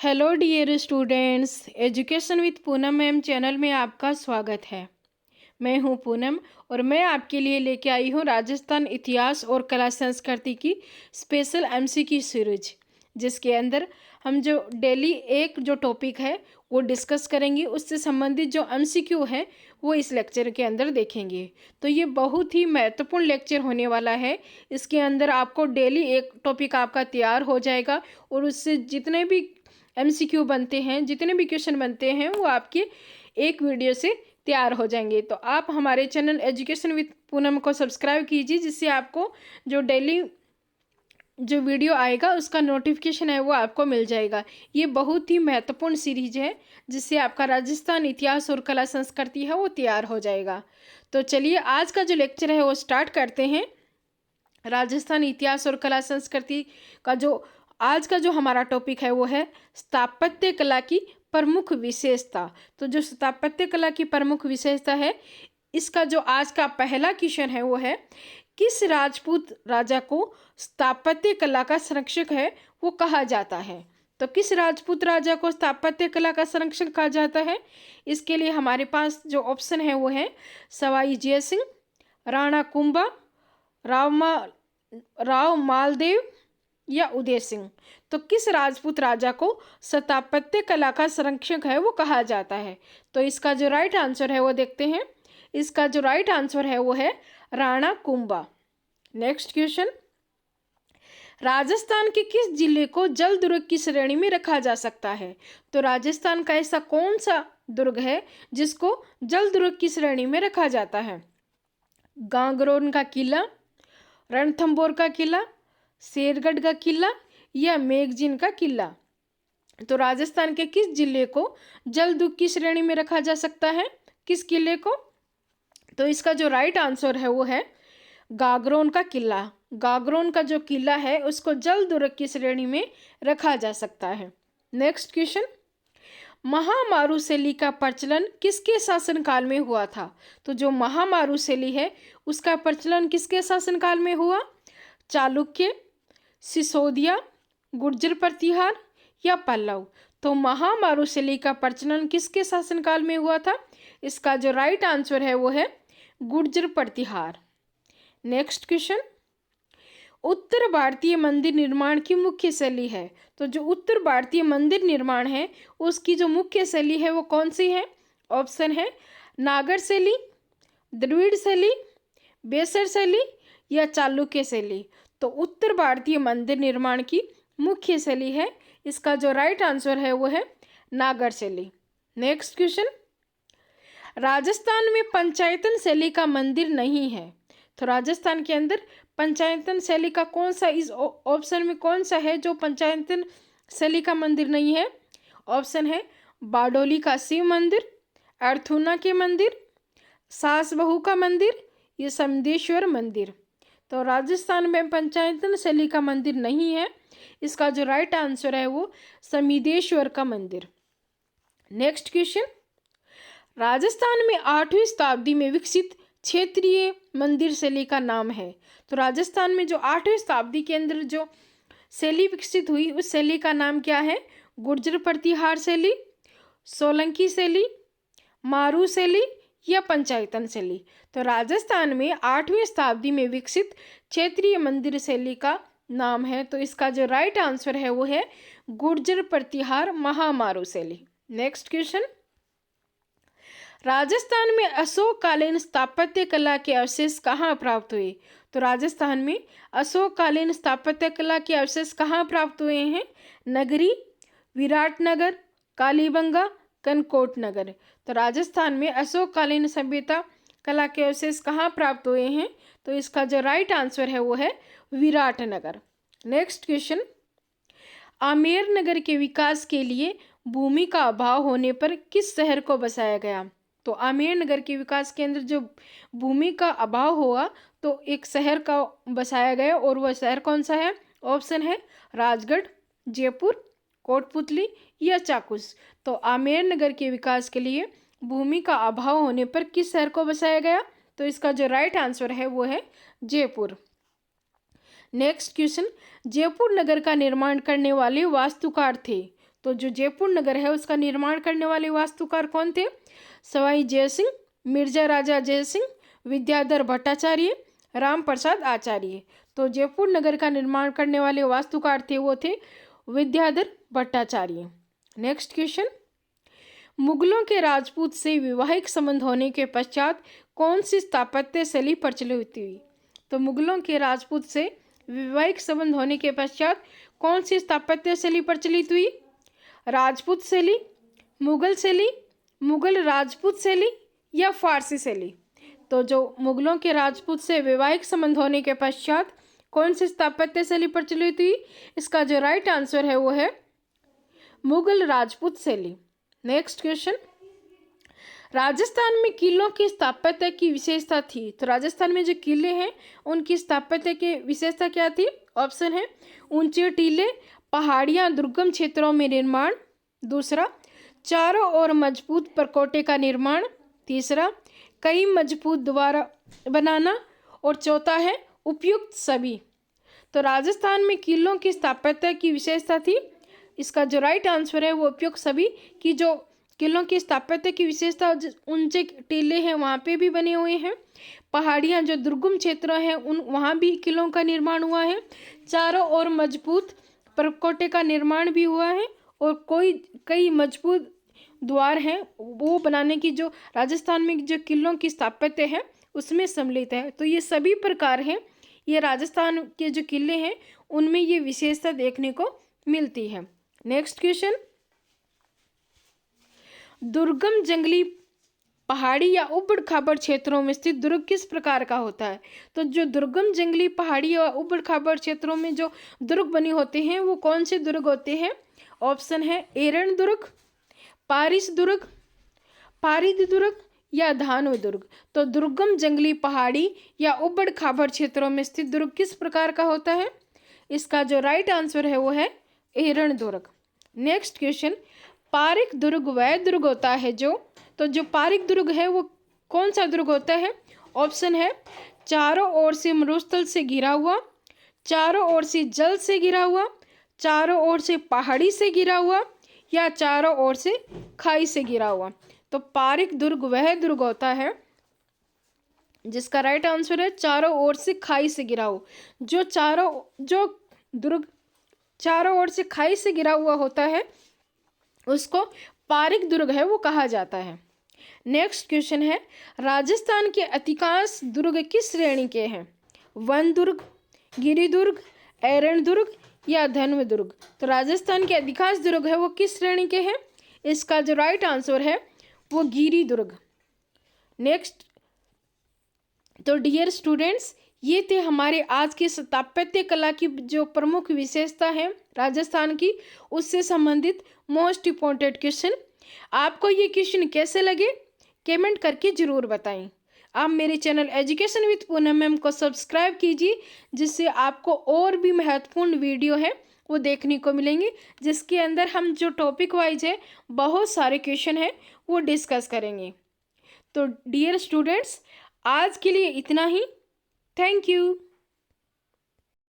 Hello dear students, education with Poonam ma'am channel में आपका स्वागत है। मैं हूं पूनम और मैं आपके लिए लेके आई हूं राजस्थान इतिहास और कला संस्कृति की स्पेशल एमसीक्यू सीरीज, जिसके अंदर हम जो डेली एक जो टॉपिक है वो डिस्कस करेंगे। उससे संबंधित जो एमसीक्यू है वो इस लेक्चर के अंदर देखेंगे। तो ये बहुत ही महत्वपूर्ण लेक्चर होने वाला है। इसके अंदर आपको डेली एक टॉपिक आपका तैयार हो जाएगा और उससे जितने भी एमसीक्यू बनते हैं, जितने भी क्वेश्चन बनते हैं, वो आपके एक वीडियो से तैयार हो जाएंगे। तो आप हमारे चैनल एजुकेशन विद पूनम को सब्सक्राइब कीजिए, जिससे आपको जो डेली जो वीडियो आएगा उसका नोटिफिकेशन है वो आपको मिल जाएगा। ये बहुत ही महत्वपूर्ण सीरीज है, जिससे आपका राजस्थान इतिहास और कला संस्कृति है वो तैयार हो जाएगा। तो चलिए आज का जो लेक्चर है वो स्टार्ट करते हैं। राजस्थान इतिहास और कला संस्कृति का जो आज का जो हमारा टॉपिक है वो है स्थापत्य कला की प्रमुख विशेषता। तो जो स्थापत्य कला की प्रमुख विशेषता है, इसका जो आज का पहला क्वेश्चन है वो है, किस राजपूत राजा को स्थापत्य कला का संरक्षक है वो कहा जाता है। तो किस राजपूत राजा को स्थापत्य कला का संरक्षक कहा जाता है? इसके लिए हमारे पास जो ऑप्शन है वो है सवाई जय सिंह, राणा कुंभा, राव मालदेव या उदय सिंह। तो किस राजपूत राजा को स्थापत्य कला का संरक्षक है वो कहा जाता है? तो इसका जो राइट आंसर है वो देखते हैं। इसका जो राइट आंसर है वो है राणा कुंभा। नेक्स्ट क्वेश्चन, राजस्थान के किस जिले को जल दुर्ग की श्रेणी में रखा जा सकता है? तो राजस्थान का ऐसा कौन सा दुर्ग है जिसको जल दुर्ग की श्रेणी में रखा जाता है? गांगरोन का किला, रणथंभौर का किला, शेरगढ़ का किला या मेगजीन का किला। तो राजस्थान के किस जिले को जलदुर्ग की श्रेणी में रखा जा सकता है? किस किले को? तो इसका जो राइट आंसर है वो है गागरोन का किला। गागरोन का जो किला है उसको जलदुर्ग की श्रेणी में रखा जा सकता है। नेक्स्ट क्वेश्चन, महामारू शैली का प्रचलन किसके शासनकाल में हुआ था? तो जो महामारू शैली है उसका प्रचलन किसके शासनकाल में हुआ? चालुक्य, सिसोदिया, गुर्जर प्रतिहार या पल्लव। तो महामारू शैली का प्रचलन किसके शासनकाल में हुआ था? इसका जो राइट आंसर है वो है गुर्जर प्रतिहार। नेक्स्ट क्वेश्चन, उत्तर भारतीय मंदिर निर्माण की मुख्य शैली है। तो जो उत्तर भारतीय मंदिर निर्माण है उसकी जो मुख्य शैली है वो कौन सी है? ऑप्शन है नागर शैली, द्रविड़ शैली, बेसर शैली या चालुक्य शैली। तो उत्तर भारतीय मंदिर निर्माण की मुख्य शैली है, इसका जो राइट आंसर है वो है नागर शैली। नेक्स्ट क्वेश्चन, राजस्थान में पंचायतन शैली का मंदिर नहीं है। तो राजस्थान के अंदर पंचायतन शैली का कौन सा, इस ऑप्शन में कौन सा है जो पंचायतन शैली का मंदिर नहीं है? ऑप्शन है बारडोली का शिव मंदिर, अर्थुना के मंदिर, सास बहू का मंदिर या समदेश्वर मंदिर। तो राजस्थान में पंचायतन शैली का मंदिर नहीं है, इसका जो राइट आंसर है वो समिदेश्वर का मंदिर। नेक्स्ट क्वेश्चन, राजस्थान में 8वीं शताब्दी में विकसित क्षेत्रीय मंदिर शैली का नाम है। तो राजस्थान में जो 8वीं शताब्दी के अंदर जो शैली विकसित हुई उस शैली का नाम क्या है? गुर्जर प्रतिहार शैली, सोलंकी शैली, मारू शैली या पंचायतन शैली। तो राजस्थान में 8वीं शताब्दी में विकसित क्षेत्रीय मंदिर शैली का नाम है, तो इसका जो राइट आंसर है वो है गुर्जर प्रतिहार महामारू शैली। नेक्स्ट क्वेश्चन, राजस्थान में अशोककालीन स्थापत्य कला के अवशेष कहाँ प्राप्त हुए? तो राजस्थान में अशोककालीन स्थापत्य कला के अवशेष कहाँ प्राप्त हुए हैं? नगरी, विराटनगर, कालीबंगा, कनकोट नगर। तो राजस्थान में अशोककालीन सभ्यता कला के अवशेष कहाँ प्राप्त हुए हैं? तो इसका जो राइट आंसर है वो है विराटनगर। नेक्स्ट क्वेश्चन, आमेर नगर के विकास के लिए भूमि का अभाव होने पर किस शहर को बसाया गया? तो आमेर नगर के विकास के अंदर जो भूमि का अभाव हुआ तो एक शहर का बसाया गया, और वह शहर कौन सा है? ऑप्शन है राजगढ़, जयपुर, कोटपुतली या चाकुस। तो आमेर नगर के विकास के लिए भूमि का अभाव होने पर किस शहर को बसाया गया? तो इसका जो राइट आंसर है वो है जयपुर। नेक्स्ट क्वेश्चन, जयपुर नगर का निर्माण करने वाले वास्तुकार थे। तो जो जयपुर नगर है उसका निर्माण करने वाले वास्तुकार कौन थे? सवाई जयसिंह, मिर्जा राजा जयसिंह, विद्याधर भट्टाचार्य, राम प्रसाद आचार्य। तो जयपुर नगर का निर्माण करने वाले वास्तुकार थे वो थे विद्याधर भट्टाचार्य। नेक्स्ट क्वेश्चन, मुगलों के राजपूत से वैवाहिक संबंध होने के पश्चात कौन सी स्थापत्य शैली प्रचलित हुई? तो मुगलों के राजपूत से वैवाहिक संबंध होने के पश्चात कौन सी स्थापत्य शैली प्रचलित हुई? राजपूत शैली, मुगल शैली, मुगल राजपूत शैली या फारसी शैली? तो जो मुगलों के राजपूत से वैवाहिक संबंध होने के पश्चात कौन सी स्थापत्य शैली प्रचलित हुई? इसका जो राइट आंसर है वो है मुगल राजपूत शैली। नेक्स्ट क्वेश्चन, राजस्थान में किलों की स्थापत्य की विशेषता थी। तो राजस्थान में जो किले हैं उनकी स्थापत्य की विशेषता क्या थी? ऑप्शन है ऊंचे टीले, पहाड़ियाँ, दुर्गम क्षेत्रों में निर्माण। दूसरा, चारों ओर मजबूत परकोटे का निर्माण। तीसरा, कई मजबूत द्वार बनाना। और चौथा है उपयुक्त सभी। तो राजस्थान में किलों की स्थापत्य की विशेषता थी, इसका जो राइट आंसर है वो उपयुक्त सभी की जो किलों की स्थापत्य की विशेषता, ऊंचे टीले हैं वहाँ पे भी बने हुए हैं, पहाड़ियाँ जो दुर्गम क्षेत्र हैं उन वहाँ भी किलों का निर्माण हुआ है, चारों ओर मजबूत परकोटे का निर्माण भी हुआ है और कई मजबूत द्वार हैं वो बनाने की जो राजस्थान में जो किलों की स्थापत्य है उसमें सम्मिलित है। तो ये सभी प्रकार हैं, ये राजस्थान के जो किले हैं उनमें ये विशेषता देखने को मिलती है। नेक्स्ट क्वेश्चन, दुर्गम जंगली पहाड़ी या उबड़ खाबड़ क्षेत्रों में स्थित दुर्ग किस प्रकार का होता है? तो जो दुर्गम जंगली पहाड़ी या उबड़ खाबड़ क्षेत्रों में जो दुर्ग बने होते हैं वो कौन से दुर्ग होते हैं? ऑप्शन है एरण दुर्ग, पारिस दुर्ग, पारिद दुर्ग या धानव दुर्ग। तो दुर्गम जंगली पहाड़ी या उबड़ खाबड़ क्षेत्रों में स्थित दुर्ग किस प्रकार का होता है? इसका जो राइट आंसर है वो है एरण दुर्ग। नेक्स्ट क्वेश्चन, पारिक दुर्ग वह दुर्ग होता है जो पारिक दुर्ग है वो कौन सा दुर्ग होता है? ऑप्शन है चारों ओर से मरुस्थल से घिरा हुआ, चारों ओर से जल से घिरा हुआ, चारों ओर से पहाड़ी से घिरा हुआ या चारों ओर से खाई से घिरा हुआ। तो पारिक दुर्ग वह दुर्ग होता है जिसका राइट आंसर है चारों ओर से खाई से घिरा हुआ। जो दुर्ग चारों ओर से खाई से घिरा हुआ होता है उसको पारिक दुर्ग है वो कहा जाता है। नेक्स्ट क्वेश्चन है, राजस्थान के अधिकांश दुर्ग किस श्रेणी के हैं? वन दुर्ग, गिरि दुर्ग, एरण दुर्ग या धन्व दुर्ग? तो राजस्थान के अधिकांश दुर्ग है वो किस श्रेणी के हैं? इसका जो राइट आंसर है वो गिरि दुर्ग। नेक्स्ट, तो डियर स्टूडेंट्स, ये थे हमारे आज के स्थापत्य कला की जो प्रमुख विशेषता है राजस्थान की, उससे संबंधित मोस्ट इम्पोर्टेंट क्वेश्चन। आपको ये क्वेश्चन कैसे लगे कमेंट करके ज़रूर बताएं। आप मेरे channel education with Poonam ma'am को सब्सक्राइब कीजिए, जिससे आपको और भी महत्वपूर्ण वीडियो है वो देखने को मिलेंगे, जिसके अंदर हम जो टॉपिक वाइज है बहुत सारे क्वेश्चन हैं वो डिस्कस करेंगे। तो डियर स्टूडेंट्स, आज के लिए इतना ही। Thank you.